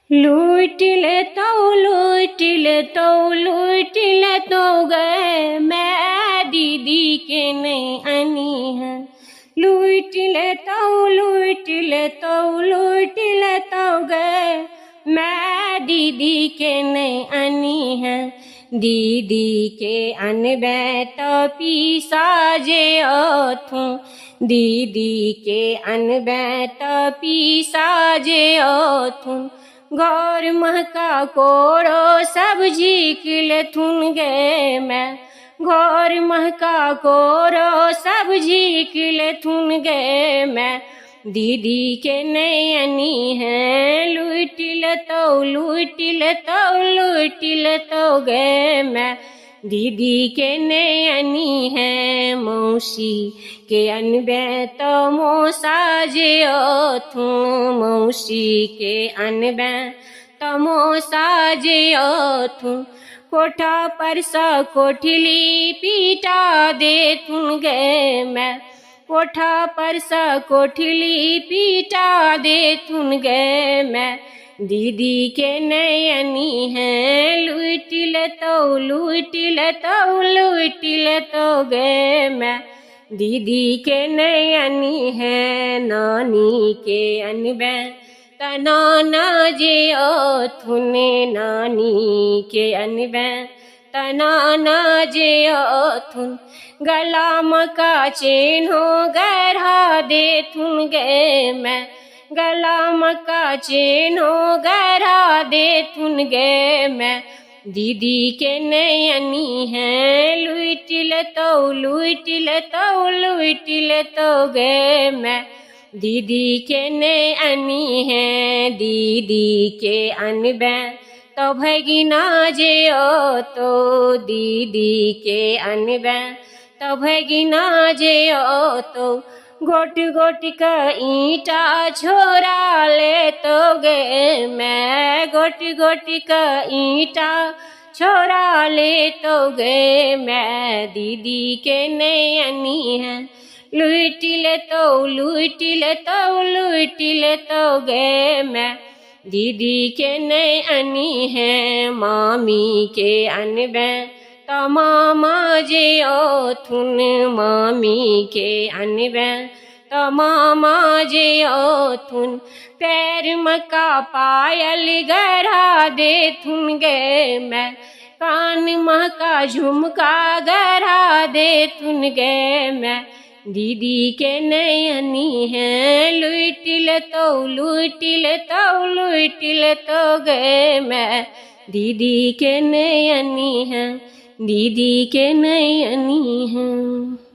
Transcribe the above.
लूट लेतो गए, मैं दीदी के नहीं आनी है। लूट लेतो गए, मैं दीदी के नहीं आनी है। दीदी के अनबे तो पीसा जे ओथूं, दीदी के अनबे तो पीसा जे ओथूं। गौर महका कोरो सब्जी किलथुन गे मैं, गौर महका कोरो सब्जी किलथुन गे मैं। दीदी के नैनी है, लूट लेतो गे मैं। दीदी के नैनी है, मौसी के अनबे तो मोसा जे ओथूं, मौसी के अनबे तो मोसा जे ओथूं। कोठा पर सा कोठली पीटा देथुन गे मैं, कोठा पर सा कोठली पीटा देथुन गे मैं। दीदी के नैनी है, लूट लेतो गे मैं। दीदी के नैनी है, नानी के अनबे त नाना जे ओथुन, नानी के अनबे त नाना जे ओथुन। गला मका चेन्हो गढ़ा देथुन गे मैं, गला मका चेन्हो गढ़ा देथुन गे मैं। दीदी के नैनी है, लूट लेतो गे मैं। दीदी के नैनी है, दीदी के अनबे तो भगिना जे ओतो, दीदी के अनबे तो भगिना जे ओतो। गोट गोट का ईंटा छोरा लेतो गे मैं, गोट गोट का ईंटा छोरा लेतो गे मैं। दीदी के नैनी है, लूट लेतो गे मैं। दीदी के नैनी है, मामी के अनबे तो मामा जे ओथुन, मामी के अनबे तो मामा जे ओथुन। पैर मका पायल गढ़ा देथुन गे मैं, कान महका झुमका गढ़ा देथुन गे मैं। दीदी के नैनी है, लूट लेतो गे मैं। दीदी के नैनी है, दीदी के नैनी है।